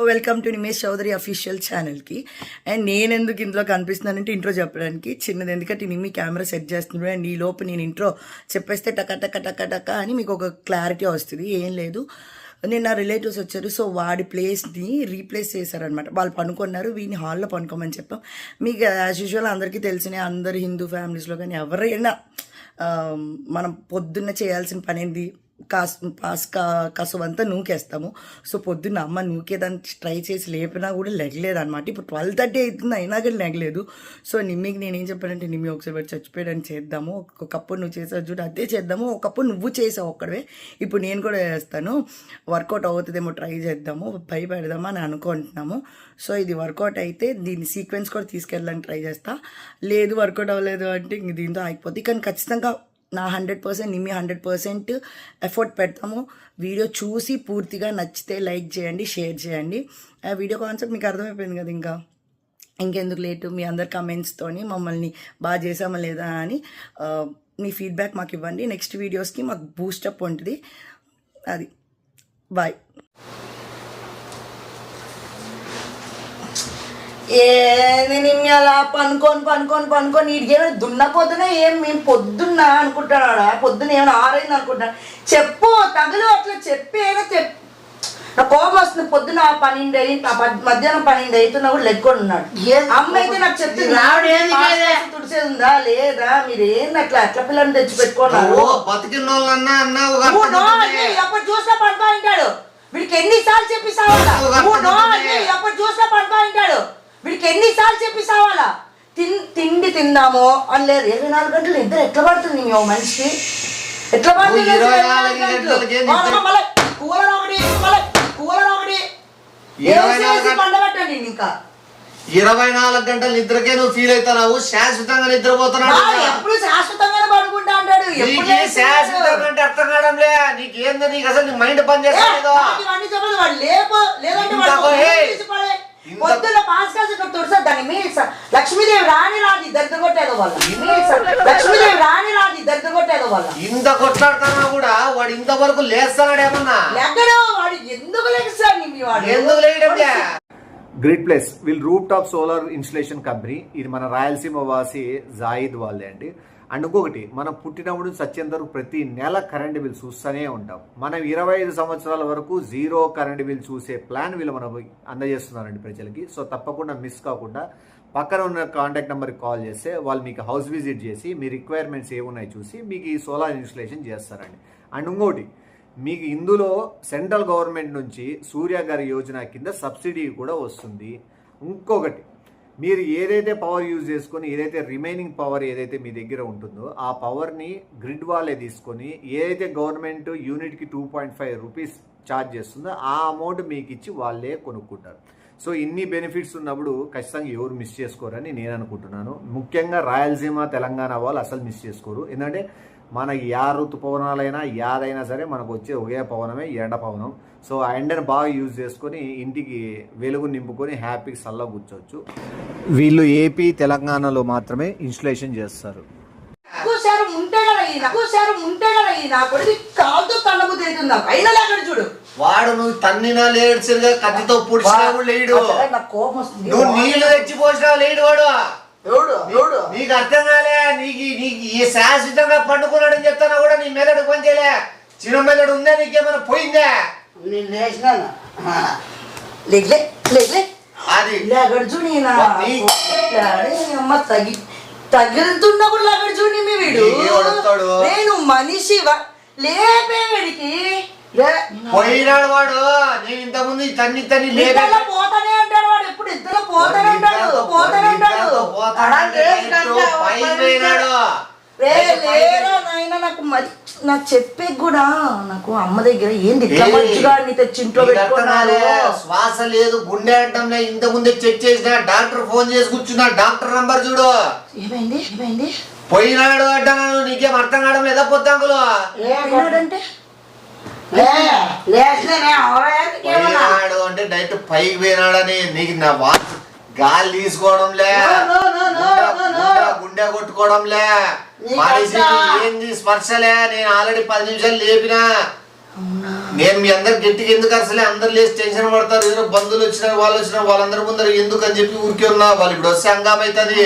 Welcome to Nimesh Chaudhary official ఛానల్కి. And నేను ఎందుకు ఇంట్లో కనిపిస్తున్నానంటే ఇంట్రో చెప్పడానికి చిన్నది, ఎందుకంటే నిమ్మి కెమెరా సెట్ చేస్తున్నాడు. అండ్ ఈ లోపు నేను ఇంట్రో చెప్పేస్తే టక టక టక టక అని మీకు ఒక క్లారిటీ వస్తుంది. ఏం లేదు, నేను నా రిలేటివ్స్ వచ్చారు, సో వాడి ప్లేస్ని రీప్లేస్ చేశారనమాట. వాళ్ళు పనుకున్నారు, వీడిని హాల్లో పనుకోమని చెప్పాం. మీకు యాజ్ యూజువల్ అందరికీ తెలిసిన అందరు హిందూ ఫ్యామిలీస్లో కానీ ఎవరైనా మనం పొద్దున్న చేయాల్సిన పని ఏంది, కసువంతా నూకేస్తాము. సో పొద్దున్న అమ్మ నూకేదాన్ని ట్రై చేసి లేపినా కూడా లెగలేదు అనమాట. ఇప్పుడు 12:30 అవుతుంది, అయినా కానీ లెగలేదు. సో నిమ్మికి నేనేం చెప్పానంటే, నిమ్మి ఒకసారి చచ్చిపోయాడని చేద్దాము, ఒకప్పుడు నువ్వు చేసావు చూడు అదే చేద్దాము, ఒకప్పుడు నువ్వు చేసావు ఒక్కడే, ఇప్పుడు నేను కూడా చేస్తాను, వర్కౌట్ అవుతుందేమో ట్రై చేద్దాము, భయపెడదామా అని అనుకుంటున్నాము. సో ఇది వర్కౌట్ అయితే దీని సీక్వెన్స్ కూడా తీసుకెళ్ళడానికి ట్రై చేస్తా. లేదు వర్కౌట్ అవ్వలేదు అంటే ఇంక దీంతో ఆగిపోతుంది. కానీ ఖచ్చితంగా నా 100%, నిమ్మి 100% ఎఫర్ట్ పెడతాము. వీడియో చూసి పూర్తిగా నచ్చితే లైక్ చేయండి, షేర్ చేయండి. ఆ వీడియో కాన్సెప్ట్ మీకు అర్థమైపోయింది కదా. ఇంకెందుకు లేటు, మీ అందరి కమెంట్స్తోని మమ్మల్ని బాగా చేసామా లేదా అని మీ ఫీడ్బ్యాక్ మాకు ఇవ్వండి. నెక్స్ట్ వీడియోస్కి మాకు బూస్టప్ ఉంటుంది. అది బాయ్. నేను అలా పనుకొని ఇడికేమైనా దున్నపోతున్నా ఏం మేము పొద్దున్న అనుకుంటున్నాడా, పొద్దున్న ఏమైనా ఆరైంది అనుకుంటున్నా. చెప్పు తగులు అట్లా చెప్పి అయినా నా కోపం వస్తుంది. పొద్దున 12 మధ్యాహ్నం 12 అవుతున్నా కూడా లెక్కొని ఉన్నాడు. అమ్మ అయితే నాకు చెప్తుంది తుడిసేది ఉందా లేదా, మీరు ఏంది అట్లా పిల్లల్ని తెచ్చి పెట్టుకున్నారు. ఎప్పుడు చూసినా పడుకో అంటాడు వీడికి, ఎన్నిసార్లు చెప్పిస్తావాలా, ఎప్పుడు చూసినా పడుకో అంటాడు వీడికి, ఎన్నిసార్లు చెప్పిస్తావాలా. తిండి తిందాము అని లేదు. 24 గంటలు ఇద్దరు ఎట్లా పడుతుంది మీ మనిషికి, ఎట్లా పడుతుంది. పండబెట్టండి ఇంకా 24 గంటల నిద్రకే నువ్వు ఫీల్ అవుతున్నావు, శాశ్వతంగా నిద్రపోతున్నావు. ఎప్పుడు శాశ్వతంగానే పడుకుంటా అంటాడు. శాశ్వతంగా అంటే అర్థం కావడంలే నీకేందో, నీకు అసలు మైండ్ పని చేస్తలేదు. పొద్దున్న పాస్కాల్సి తుడిసా దాన్ని మీ లక్ష్మీదేవి రాని రాది దరిద్ర కొట్టేదో వాళ్ళ, లక్ష్మీదేవి రాని రాది దరిద్ర కొట్టేదో వాళ్ళ. ఇంత కొట్లాడుతున్నా కూడా వాడు ఇంతవరకు లేస్తున్నాడు ఏమన్నా, లెక్కడు వాడు ఎందుకు లెక్కసాడు, వాడు ఎందుకు లేయడం. గ్రిడ్ ప్లేస్ వీళ్ళు roof top solar installation company. ఇది మన రాయలసీమ వాసి జాయిద్ వాళ్ళే అండి. అండ్ ఇంకొకటి, మనం పుట్టినప్పుడు సత్యంత వరకు ప్రతి నెల కరెంట్ బిల్ చూస్తూనే ఉంటాం. మనం 25 సంవత్సరాల వరకు జీరో కరెంట్ బిల్ చూసే ప్లాన్ వీళ్ళు మనం అందజేస్తున్నారండి ప్రజలకి. సో తప్పకుండా మిస్ కాకుండా పక్కన ఉన్న కాంటాక్ట్ నెంబర్కి కాల్ చేస్తే వాళ్ళు మీకు హౌస్ విజిట్ చేసి మీ రిక్వైర్మెంట్స్ ఏమున్నాయి చూసి మీకు ఈ సోలార్ ఇన్స్టలేషన్ చేస్తారండి. అండ్ ఇంకోటి, మీకు ఇందులో సెంట్రల్ గవర్నమెంట్ నుంచి సూర్యగారి యోజన కింద సబ్సిడీ కూడా వస్తుంది. ఇంకొకటి, మీరు ఏదైతే పవర్ యూజ్ చేసుకొని ఏదైతే రిమైనింగ్ పవర్ ఏదైతే మీ దగ్గర ఉంటుందో ఆ పవర్ని గ్రిడ్ వాళ్ళే తీసుకొని ఏదైతే గవర్నమెంట్ యూనిట్కి 2.5 రూపీస్ ఛార్జ్ చేస్తుందో ఆ అమౌంట్ మీకు ఇచ్చి వాళ్ళే కొనుక్కుంటారు. సో ఇన్ని బెనిఫిట్స్ ఉన్నప్పుడు ఖచ్చితంగా ఎవరు మిస్ చేసుకోరని నేను అనుకుంటున్నాను. ముఖ్యంగా రాయలసీమ తెలంగాణ వాళ్ళు అసలు మిస్ చేసుకోరు. ఎందుకంటే మన ఋతు పవనాలైనా యాదైనా సరే మనకు వచ్చే ఒకే పవనమే ఎండ పవనం. సో ఆ ఎండను బాగా యూజ్ చేసుకొని ఇంటికి వెలుగు నింపుకొని హ్యాపీగా చల్లగా కూర్చోవచ్చు. వీళ్ళు ఏపీ తెలంగాణలో మాత్రమే ఇన్స్టలేషన్ చేస్తారు. వాడు నువ్వు తన్నినా లేడు, సరిగా కత్తితో పుడిచినా లేడు, నువ్వు నీళ్లు తెచ్చిపోసినా లేడు. వాడు నీకు అర్థం కాలే, నీకు ఈ శాశ్వతంగా పండుకున్నాడని చెప్తానా కూడా నీ మెదడు పనిచేయలే. చిన్న మెదడు ఉందా నీకేమైనా పోయిందా? నేను లేచినాను తగులుతున్నప్పుడు లగడు చూడండి మీ వీడు. నేను మనిషి లేపే వీడికి పోయినాడు వాడు. నేను ఇంతకుముందు తన్ని పోతానే అంటాడు వాడు, ఎప్పుడు ఇద్దరు పోతానే అంటాడు. నాకు మరి నాకు చెప్పే కూడా నాకు అమ్మ దగ్గర ఏంది తెచ్చి ఇంట్లో పెట్టుకున్నాడు. శ్వాస లేదు, గుండె అంటాం. ఇంత ముందే చెక్ చేసిన డాక్టర్ ఫోన్ చేసి కూర్చున్నా, డాక్టర్ నంబర్ చూడు. ఏమైంది పోయినాడు అంటున్నాను, నీకేం అర్థం కావడం లేదా? పొద్దాంకులు ఏమంటే అంటే డైరెక్ట్ పైకి పోయినాడని నీకు నా గాలి తీసుకోవడంలే, గుండె కొట్టుకోవడంలే, మనిషి ఏంది స్పర్శలే. నేను ఆల్రెడీ 10 నిమిషాలు లేపినా, నేను మీ అందరు గట్టిగా ఎందుకు అసలే అందరు లేచి టెన్షన్ పడతారు, ఏదో బంధువులు వచ్చినా వాళ్ళు వచ్చినా వాళ్ళందరి ముందర ఎందుకు అని చెప్పి ఊరికే ఉన్నా. వాళ్ళు ఇప్పుడు వస్తే హంగామ అవుతుంది.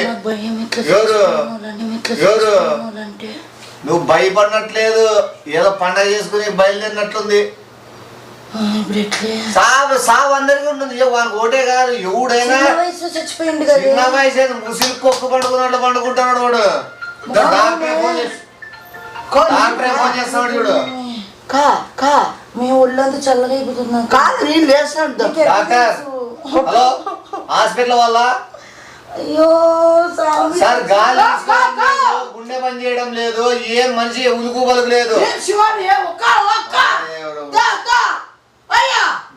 ఎవరు నువ్వు భయపడినట్లేదు, ఏదో పండగ చేసుకుని బయలుదేరినట్లుంది. సావు అందరికీ ఉంటుంది. వానికి ఒకటే కాదు, ఎవడైనా చిన్న వయసు ముసిలి కొక్కు పండుకున్నట్లు పండుకుంటున్నాడు వాడు. డాక్టర్ ఫోన్ చేస్తాడు చూడు. మేము ఒళ్ళంతా చల్లగా అయిపోతున్నాం. కాదు నేను లేస్తాను. డాక్టర్ హలో, హాస్పిటల్ వాళ్ళ? అయ్యో సార్ గాలి గుండె పని చేయడం లేదు, ఏం మనిషి ఉలుకు పలుకు లేదు.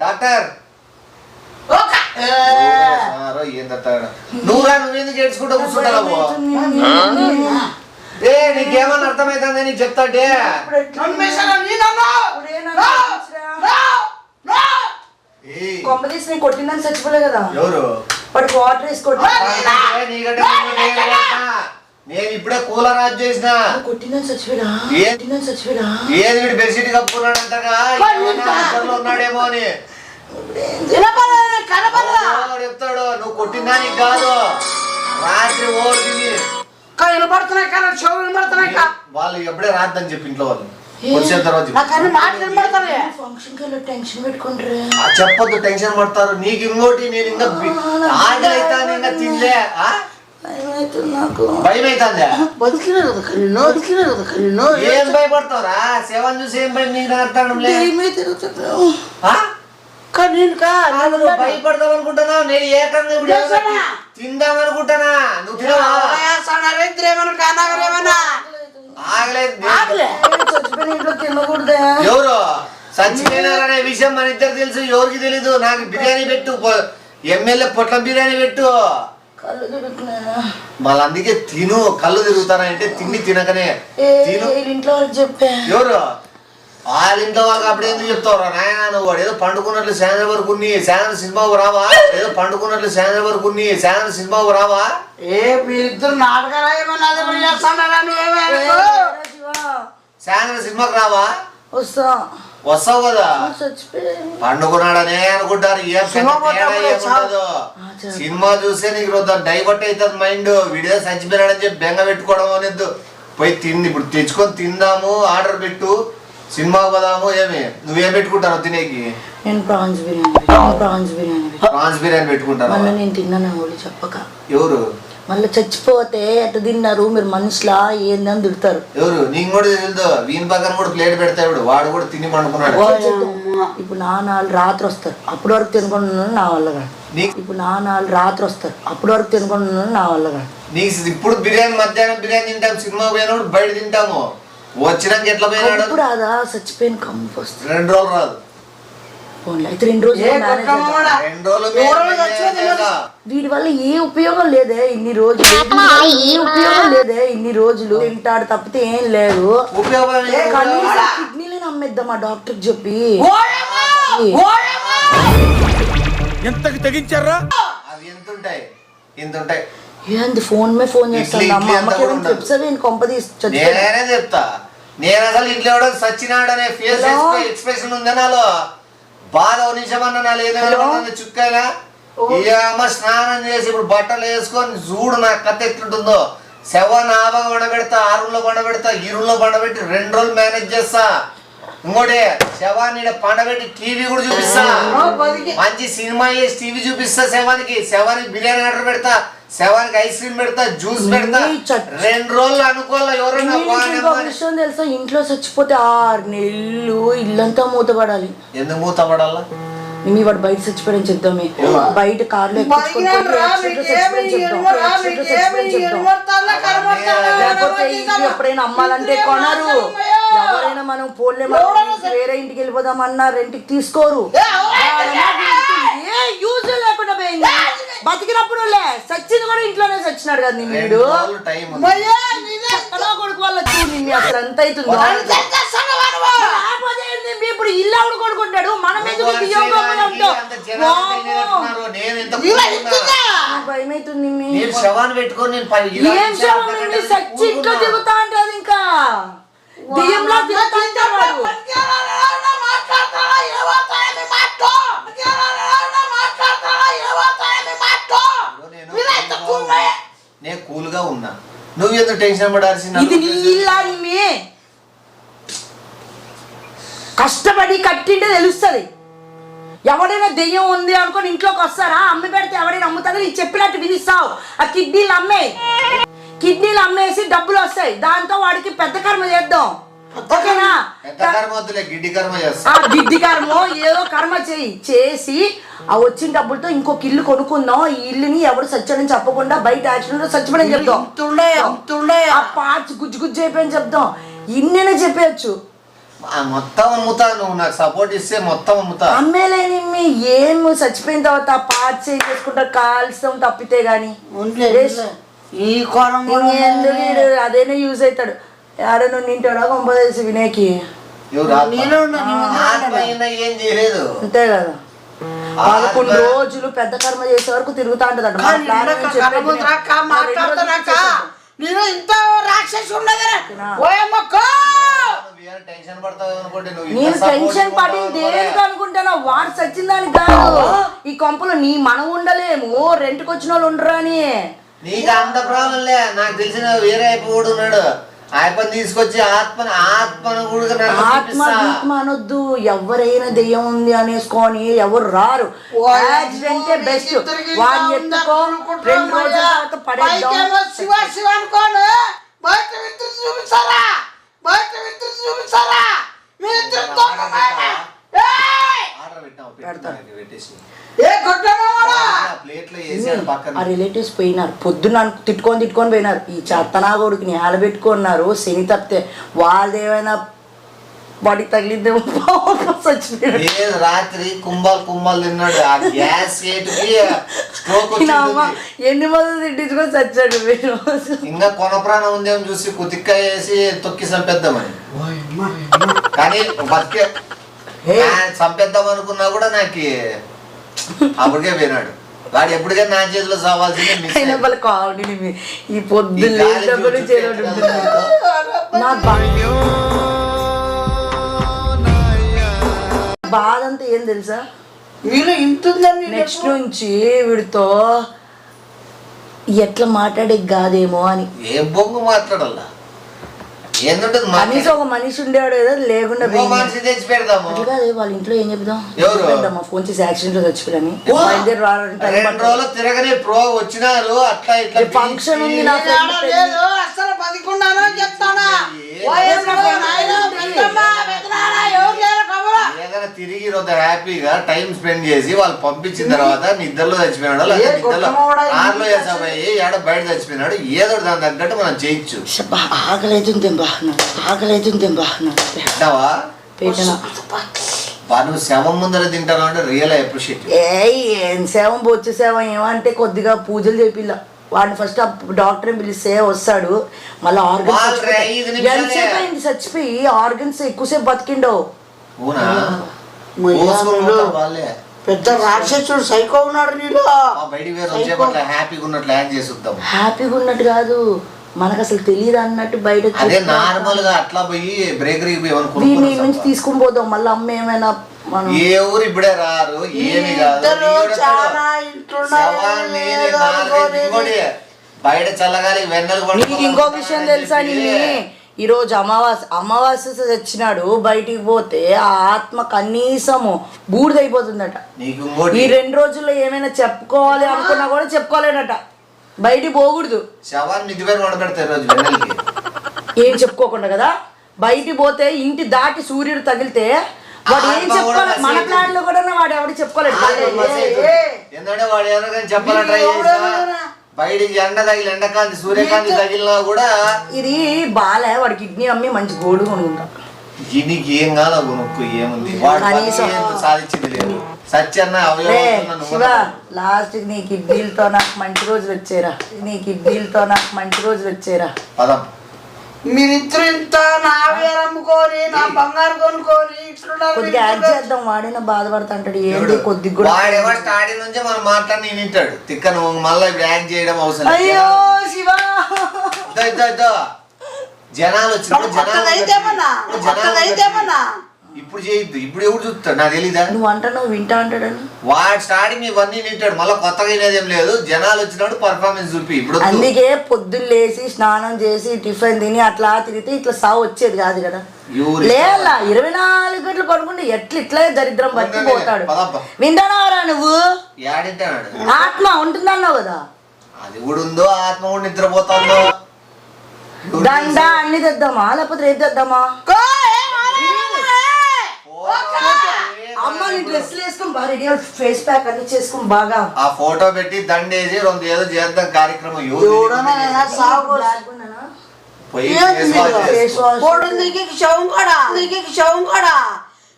డాక్టర్ నువ్వెందుకు ఏడ్చుకుంటూ కూర్చుంటావు? ఏ నీకేమన్నా అర్థమైతుంది నీకు చెప్తాంటే? కొంపదీసి నేను కొట్టిందని చచ్చిపోలే కదా. ఎవరు వాడికి వాటర్ వేసి కొట్టి నేను ఇప్పుడే కూలర్ ఆఫ్ చేసిన. కొట్టిందని చచ్చిపోయా ఏది వీడు బెడ్షీట్ కప్పుకున్నాడు అంతగా ఉన్నాడేమో అని చెప్తాడు. నువ్వు కొట్టిందా నీకు కాదు, రాత్రి ఓడికి వినపడుతున్నాయి కదా, చెవులు వినపడుతున్నాయి. వాళ్ళు ఎప్పుడే రాద్దని చెప్పి ఇంట్లో వాళ్ళు వచ్చే తర్వాత చెప్పొద్దు, టెన్షన్ పడతారు. నీకు ఇంకోటి నేను ఇంకా ఆకలి అవుతాను, ఇంకా తినలే. భయం అవుతుందా? ఏం భయపడతావురా? సేవను చూసి ఏం భయం నీకు అర్థం భయపడతావు అనుకుంటున్నావు? నేను ఏకంగా తిందాం అనుకుంటానా? నువ్వు తినవా? ఎవరు చచ్చిపోయినారనే విషయం మన ఇద్దరు తెలుసు, ఎవరికి తెలీదు. నాకు బిర్యానీ పెట్టు, ఎమ్మెల్యే పొట్ల బిర్యానీ పెట్టు. మళ్ళీ అందుకే తిను. కళ్ళు తిరుగుతానంటే తిండి తినకనే తిను. ఎవరు వాళ్ళ ఇంట్లో వాళ్ళకి అప్పుడు ఎందుకు చెప్తావురా నాయన? నువ్వు వాడు ఏదో పండుకున్నట్లు శాంతి వరకు శాంతి సినిమాకు రావా? ఏదో పండుకున్నట్లు శాంతి వరకు శాంతి సినిమాకు రావా? మీరిద్దరు నాటకాలు శాంతి సినిమాకు రావా? వస్తావు కదా. పండుకున్నాడనే అనుకుంటారు. ఏం ఏముండదు. సినిమా చూస్తే నీకు డైవర్ట్ అవుతుంది మైండ్. వీడియో చచ్చిపోయినాడని చెప్పి బెంగ పెట్టుకోవడం అనేది. పోయి తిండి ఇప్పుడు తెచ్చుకొని తిందాము, ఆర్డర్ పెట్టు, సినిమాకు పోదాము. ఏమి నువ్వేం పెట్టుకుంటావు తినేకి? నేను ప్రాన్స్ బిర్యానీ పెట్టుకుంటాను. నేను తిన్నాను చెప్పక. ఎవరు మళ్ళీ చచ్చిపోతే ఎట్ట తిన్నారు మీరు మనుషులా ఏందని తిడతారు. ఎవరు? నీకు కూడా తెలుదు. వీని పక్కన కూడా ప్లేట్ పెడతాడు, వాడు కూడా తిని పండుకున్నాడు. ఇప్పుడు నాన్నలు రాత్రి వస్తారు, అప్పటి వరకు తినుకుంటున్నాను నా వల్ల కాదు. ఇప్పుడు నాన్నలు రాత్రి వస్తారు, అప్పటి వరకు తినుకుంటున్నాను నా వల్ల కాదు. నీకు ఇప్పుడు బిర్యానీ మధ్యాహ్నం బిర్యానీ తింటాము, సినిమా పోయినప్పుడు బయట తింటాము. వచ్చినాక ఎట్లా పోయినాడు? ఇప్పుడు అదా చచ్చిపోయిన కంపు వస్తుంది. 2 రోజులు రాదు. అయితే 2 రోజులు. వీడి వల్ల ఏ ఉపయోగం లేదే ఇన్ని రోజులు. తింటాడు తప్పితే ఏం లేదు. కిడ్నీలను అమ్మేద్దాం ఆ డాక్టర్ చెప్పి. ఎంతకి తెగించారా? అవి ఎంత ఉంటాయి? ఏంది ఫోన్ చేస్తాను కొంపదీసి. నేనే చెప్తా. నేను అసలు ఇంట్లో సచ్చినాడు అనే ఫేస్ ఎక్స్ప్రెషన్ ఉందా నాలో? బాధ నిమిషమన్నా నాలో ఏదైనా చుక్కైనా ఏమో స్నానం చేసి ఇప్పుడు బట్టలు వేసుకొని చూడు నా కథ ఎట్లుంటుందో. శవాన్ని ఆభగా వండబెడతా, 6 రూమ్లో వండబెడతా, ఈ రూమ్లో వండబెట్టి 2 రోజులు మేనేజ్ చేస్తా. ఇంకోటి శవాన్ని పండబెట్టి టీవీ కూడా చూపిస్తా, మంచి సినిమా చేసి టీవీ చూపిస్తా. శవానికి బిర్యానీ ఆర్డర్ పెడతా, శవానికి ఐస్ క్రీమ్ పెడతా, జ్యూస్ పెడతా. 2 రోజులు అనుకోలే ఎవరైనా తెలుసా? ఇంట్లో చచ్చిపోతే 6 నెలలు ఇల్లంతా మూతపడాలి. ఎందుకు మూతపడాలా? మీ వాడు బయట చచ్చిపోయాడని చెప్తామే. బయట కార్లో ఎప్పుడైనా అమ్మాలంటే కొనరు. ఎవరైనా మనం పోలే వేరే ఇంటికి వెళ్ళిపోదామన్నా రెంట్కి తీసుకోరు. యూజ్ లేకుండా పోయింది. బతికినప్పుడు చచ్చింది కూడా ఇంట్లోనే చచ్చినాడు కదా వీడు. కొడుకు వల్ల చూడండి అసలు ఎంత అవుతుందో. ఇప్పుడు ఇల్లు ఆవిడ కొడుకుంటాడు, మనం ఎందుకు భయం అవుతుంది. ఏం శవం చచ్చి ఇంట్లో తిరుగుతా అంటే అది ఇంకా దెయ్యంలా తిరుగుతా అంటాడు. నేను కూల్ గా ఉన్నా, నువ్వు ఎందుకు టెన్షన్ పడాల్సింది? ఇది నీ ఇల్లా నిమ్మి? కష్టపడి కట్టింటే తెలుస్తుంది. ఎవడైనా దెయ్యం ఉంది అనుకొని ఇంట్లోకి వస్తారా? అమ్మి పెడితే ఎవడైనా అమ్ముతారో? నీకు చెప్పినట్టు వినిస్తావు. ఆ కిడ్నీలు అమ్మేసి డబ్బులు వస్తాయి, దాంతో వాడికి పెద్ద కర్మ చేద్దాం. ఓకేనా? గిడ్డి కర్మ ఏదో కర్మ చేసి ఆ వచ్చిన డబ్బులతో ఇంకొక ఇల్లు కొనుక్కుందాం. ఈ ఇల్లుని ఎవడు సచ్చని చెప్పకుండా బయట యాక్సిడెంట్ చచ్చిపోయిన చెప్దాం. ఆ పార్ట్స్ గుజ్జు గుజ్జు అయిపోయిన చెప్దాం. ఇన్నైనా చెప్పేయచ్చు. మొత్తం అమ్ముతా, నువ్వు నాకు సపోర్ట్ ఇస్తే మొత్తం అమ్ముతా. అమ్మేలేని ఏం చచ్చిపోయిన తర్వాత ఆ పార్ట్స్ ఏం చేసుకుంటా, కాల్స్తాం తప్పితే గాని ఈ కోణం అదేనే యూజ్ అవుతాడు. ఎవడో నువ్వు నింటాడా కొంపదేసి వినేకి? ఏం చేయలేదు అంతే కదా. 11 రోజులు పెద్ద కర్మ చేసే వరకు తిరుగుతా ఉంటదట. నేను టెన్షన్ పడి దేనికి అనుకుంటాను, వాడు సచ్చిన దానికి కాదు. ఈ కొంపలో నీ మనం ఉండలేము, రెంట్కి వచ్చిన వాళ్ళు ఉండరా అని. నీకు అంత ప్రాబ్లం లే, నాకు తెలిసిన వేరే అయిపోయి ఉన్నాడు. ఆయపని తీసుకొచ్చి ఆత్మను కూడా ఆత్మ అనొద్దు. ఎవరైనా దెయ్యం ఉంది అనేసుకొని ఎవరు రారు. యాక్సిడెంటే బెస్ట్. వాడిని ఎత్తుకో, 2 రోజుల తర్వాత పడేద్దాం. ఆ రిలేటివ్స్ పోయినారు, పొద్దున్న తిట్టుకొని పోయినారు. ఈ చెత్తనాగోడికి నేల పెట్టుకున్నారు. శని తప్పితే వాళ్ళదేమైనా బాడీ తగిలిద్దేమో చచ్చిపోయాడు. రాత్రి కుంభాలు తిన్నాడు. ఎన్ని మంది తిట్టించుకొని చచ్చాడు. ఇంకా కొన ప్రాణం ఉందేమో చూసి కుతిక్కాయ వేసి తొక్కి చంపేద్దామని, కానీ బతికే చంపేద్దాం అనుకున్నా కూడా నాకు అప్పటికే పోయినాడు. వాడు ఎప్పటికైనా నా చేతిలో చావాల్సిందే. కామెడీ ఈ పొద్దు బాధ అంతా ఏం తెలుసా? వీళ్ళు ఇంటుందని నెక్స్ట్ నుంచి వీడితో ఎట్లా మాట్లాడే కాదేమో అని. ఏ బొంగు మాట్లాడాలా? కనీసం ఒక మనిషి ఉండేవాడు ఏదో లేకుండా తెచ్చి పెడదాము. వాళ్ళ ఇంట్లో ఏం చెప్దాం, ఫోన్ చేసి యాక్సిడెంట్ లో చచ్చిపోయాని తిరగని ప్రో వచ్చినారు. అట్లా ఇట్లా ఫంక్షన్ ఉంది, అసలు బతికున్నాను చెప్తానా? ఏదైనా తిరిగి హ్యాపీగా టైం స్పెండ్ చేసి వాళ్ళు పంపించిన తర్వాత నిద్రలో చచ్చిపోయినాడు, లేదా నిద్రలో కార్లో వేసాయి ఏడో బయట చచ్చిపోయినాడు, ఏదో దాని తగ్గట్టు మనం చేయొచ్చు. ఆకలైతుంది నువ్వు శవం ముందర తింటాను అంటే రియల్ అప్రిషియేట్. ఏం శవం బొచ్చు శవం ఏమంటే కొద్దిగా పూజలు చేపిల్ల. వాడిని ఫస్ట్ డాక్టర్ పిలిస్తే వస్తాడు, మళ్ళీ ఆర్గన్స్ ఎంతసేపు అయింది చచ్చిపోయి, ఆర్గన్స్ ఎక్కువసేపు బతికిండవు. పెద్ద రాక్షసుడు సైకో ఉన్నాడు. నీలో హ్యాపీగా ఉన్నట్టు కాదు, మనకు అసలు తెలియదు అన్నట్టు బయట నార్మల్ గా అట్లా పోయి బ్రేకరీ దీన్ని నుంచి తీసుకుని పోదాం. మళ్ళీ అమ్మ ఏమైనా ఏ ఊరు ఇప్పుడే రారు, ఏమి బయట చల్లగాలి వెన్నెలు. నీకు ఇంకో విషయం తెలుసా? ఈ రోజు అమావాస్య చచ్చినాడు, బయటికి పోతే ఆ ఆత్మ కనీసము బూడిదైపోతుందట. ఈ 2 రోజుల్లో ఏమైనా చెప్పుకోవాలి అనుకున్నా కూడా చెప్పుకోలేనట, బయటికి పోకూడదు. ఏం చెప్పుకోకుండా కదా బయటికి పోతే, ఇంటి దాటి సూర్యుడు తగిలితే వాడు ఏం చెప్పుకోవాలి. మన ప్లాన్ లో కూడా వాడు ఎవడు చెప్పుకోలేడు. బయటికి ఎండ తగిలి ఎండకాంతి సూర్యకాంతి తగిలినా కూడా ఇది బాలే. వాడి కిడ్నీ అమ్మి మంచి గోల్డ్ కొనుక్కుంటా. గిన్నీకి ఏం కాదు కొనుక్కు, ఏముంది సాధించింది లేదు. సత్యన్న లాస్ట్ నీ కిడ్నీలతో నాకు మంచి రోజులు వచ్చేరా. పదం మీరిద్దరు ఇంత నావే అమ్ముకొని నా బంగారు కొనుక్కొని కొద్దిగా యాడ్ చేద్దాం. వాడిన బాధపడుతుంటాడు. ఏంటి కొద్దిగా కూడా వాడేమో స్టార్టింగ్ నుంచే మనం మాట్లాడి నేను వింటాడు. తిక్క నువ్వు మళ్ళీ యాడ్ చేయడం అవసరం. అయ్యో శివ, జనాలు వచ్చినప్పుడు ఇప్పుడు చేయొద్దు, ఇప్పుడు ఎవరు చూస్తాడు నాకు తెలీదా? నువ్వు అంటున్నావు వింటా అంటాడని. వాడు స్టార్టింగ్ ఇవన్నీ నింటాడు, మళ్ళీ కొత్తగా వినేదేం లేదు. జనాలు వచ్చినప్పుడు పర్ఫార్మెన్స్ చూపి. ఇప్పుడు అందుకే పొద్దున్న లేచి స్నానం చేసి టిఫిన్ తిని అట్లా తిరిగితే ఇట్లా సావు వచ్చేది కాదు కదా. లేదా 24 గంటలు పడుకుంటే ఇట్లా దరిద్రం బతికిపోతాడు. వింటానావరా నువ్వు? ఏడింటాడు ఆత్మ ఉంటుందన్నావు కదా. అది కూడా ఉందో, ఆత్మ కూడా నిద్రపోతుందో. దండ అన్ని తెద్దామా లేకపోతే రేపు తెద్దామా? అమ్మ నీ డ్రెస్లు వేసుకొని బాగా రెడీ ఫేస్ ప్యాక్ అన్ని చేసుకుని బాగా ఆ ఫోటో పెట్టి దండేసి రెండు ఏదో చేద్దాం కార్యక్రమం.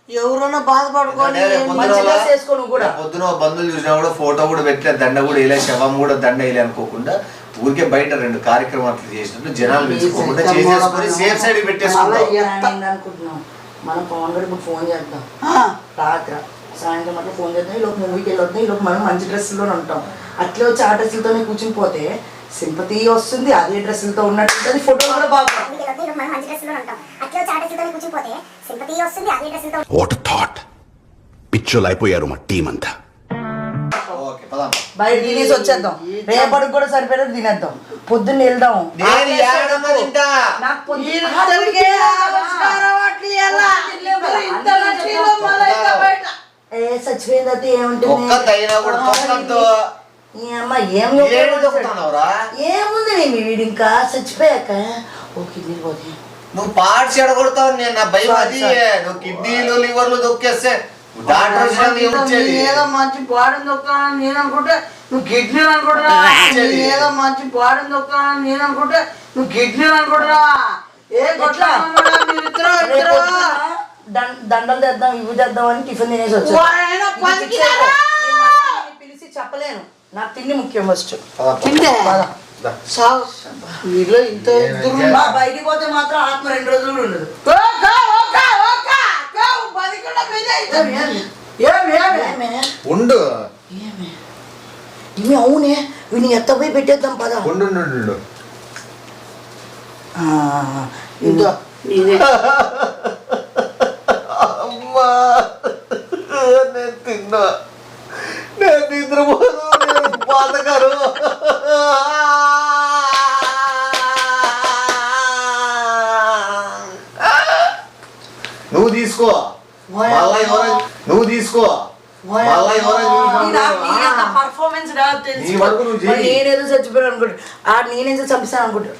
ఎవరన్నా బాధపడుకోని పొద్దున బంధువులు చూసినా కూడా ఫోటో కూడా పెట్టలే, దండ కూడా వేయలే, శవం కూడా దండ వేయలే అనుకోకుండా ఊరికే బయట 2 కార్యక్రమాలు చేసినట్టు జనాలు పిలుచుకోకుండా చేసేసుకొని సేఫ్ సైడ్ అనుకుంటున్నాం. మనం పవన్ గారు ఇప్పుడు ఫోన్ చేద్దాం రాత్రి సాయంత్రం అట్లా ఫోన్ చేద్దాం. ఈ లోపు మూవీకి వెళ్ళొద్దాం, ఈ లోపు మనం మంచి డ్రెస్సుల్లోనే ఉంటాం. అట్లే వచ్చి ఆ డ్రెస్సులతోనే కూర్చుని పోతే సింపతి వస్తుంది, అదే డ్రెస్సులతో ఉన్నట్టు ఫోటో కూడా బాగా. వాట్ థాట్, పిచ్చోలు అయిపోయారు మా టీం అంతా. బయట తినేసి వచ్చేద్దాం, రేపటికి కూడా సరిపోయేది తినేద్దాం, పొద్దున్న వెళ్దాం. చచ్చిపోయింది అయితే ఏముంది వీడు ఇంకా చచ్చిపోయాక ఓ కిడ్నీ పోతే నువ్వు పార్ట్స్ ఎడగొడతావు. నేను నా భయం అది. నువ్వు కిడ్నీలు లివర్లు దొక్కేస్తే ఏదో మంచి బాడీ దొక్కానని నేను అనుకుంటే నువ్వు కిడ్నీలు అనుకుంటున్నా. ఏదో మంచి బాడీ దొక్కానని నేను అనుకుంటే నువ్వు కిడ్నీలు అనుకుంటున్నా. దండలు తెద్దాం ఇవి తెద్దాం అని టిఫిన్ తినేసి వచ్చా. పిలిచి చెప్పలేను, నాకు తిండి ముఖ్యం. ఫస్ట్ తింటే వీళ్ళు ఇంత బయటికి పోతే మాత్రం ఆత్మ 2 రోజులు కూడా ఉండదు. ఉండు ఇవి అవునే వీని ఎత్త పోయి పెట్టేద్దాం పదా. అమ్మా నేను తిన్నా, నేను నిద్రపోను, నేను బాధగారు. నువ్వు తీసుకో, నువ్వు తీసుకో. పర్ఫార్మెన్స్ నేనేదో చచ్చిపోయాను అనుకుంటా, నేనేదో చంపిస్తాను అనుకుంటా.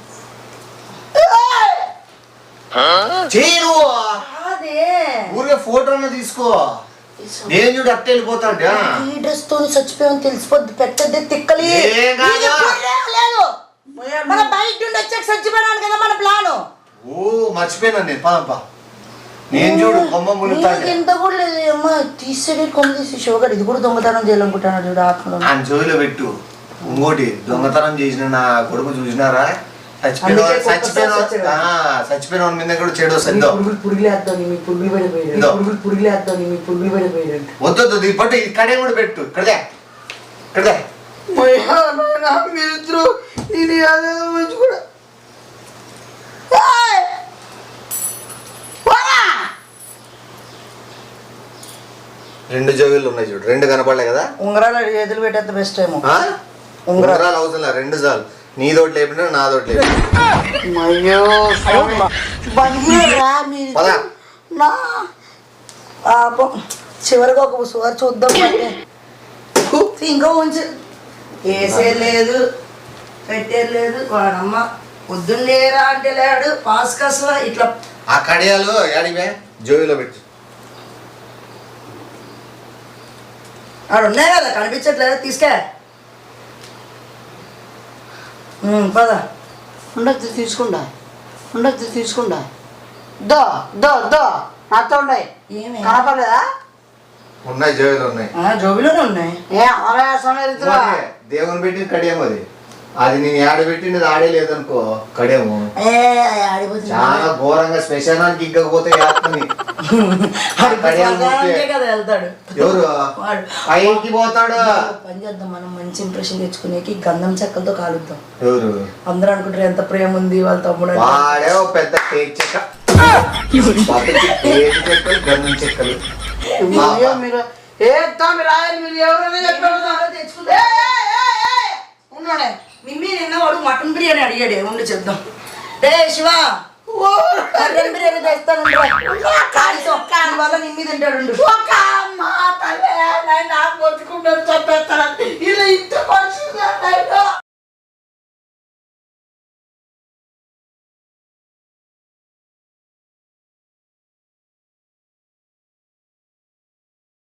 ఊరికే ఫోటోను తీసుకో. నేను చూడు అట్ట వెళ్ళిపోతాడు. ఈ డ్రెస్ తో చచ్చిపోయామని తెలిసిపోద్ది, పెట్టద్దే తిక్కలి. లేదు మన బయట నుండి వచ్చాక చచ్చిపోయాను కదా మన ప్లాను. ఓ మర్చిపోయినా నేను. పాపా నేను చూడు కొమ్మ మునుగుతాడు. ఎంత కూడా లేదు అమ్మ, తీసేది కొమ్మ తీసి షోగర్. ఇది కూడా దొంగతనం చేయాలనుకుంటాను చూడు ఆత్మలో. ఆయన జోలిలో పెట్టు. ఇంకోటి దొంగతనం చేసిన నా కొడుకు చూసినారా? చచ్చిపోయిన మీద కూడా చెడు వస్తుంది. పురుగులు పడిపోయాడు. వద్దు ఇది పట్టు, ఇక్కడే కూడా పెట్టు. ఇక్కడదే ఇక్కడదే. మీరిద్దరు నేను కూడా 2 జోగులు ఉన్నాయి చూడు, 2 కనపడలే కదా. ఉంగరాలు చేతులు పెట్టేది బెస్ట్ ఏమో. ఉంగరాలు అవుతుందా? 2 చాలు. నీ తోటి లేపినా నా తోటి లేపినా. చివరికి ఒక సువారు చూద్దాం. ఇంకా ఉంచు, వేసే లేదు పెట్టేది లేదు. వాడమ్మ పొద్దున్న లేరా అంటే లేడు. పాస్కస్లో ఇట్లా ఆ కడియాలు యాడివే జోగిలో పెట్టు. ఆడు ఉన్నాయి కదా, కనిపించట్లేదు. తీసుకే పద. ఉండద్దు తీసుకుండా, ఉండద్దు తీసుకుండా. దో దో దో నాతో ఉన్నాయి. ఏమి కనపడలేదా? ఉన్నాయి జోగిలో ఉన్నాయి. జోబిలోనే ఉన్నాయి. దేవుని పెట్టి కడియం అది. అది నేను ఆడ పెట్టినది ఆడే లేదనుకో కడియము. చాలా ఘోరంగా శ్మశానానికి ఇంకపోతే ఎవరు పైకి పోతాడు. పని చేద్దాం, మనం మంచి ఇంప్రెషన్ తెచ్చుకునేకి గంధం చెక్కలతో కాలుద్దాం. ఎవరు అందరూ అనుకుంటారు ఎంత ప్రేమ ఉంది వాళ్ళ తమ్ముడు. వాడే పెద్ద కేక్ చెక్క. ఏడు చెక్కలు గన్ను చెక్కలు మీరు ఏ మీరు రాయాలి మీరు ఎవరైనా చెప్పారు తెచ్చుకుంటే ఉన్నాడే మిమ్మీ నిన్న వాడు మటన్ బిర్యానీ అడిగాడే ఉండి చెప్దాం. రే శివ మటన్ బిర్యానీ తెస్తాను వల్ల నిమ్మి తింటాడు. ఒక మా తల్లి నాకు బతుకుంటారు చెప్పేస్తారంటే ఇలా ఇంత పరిస్థితి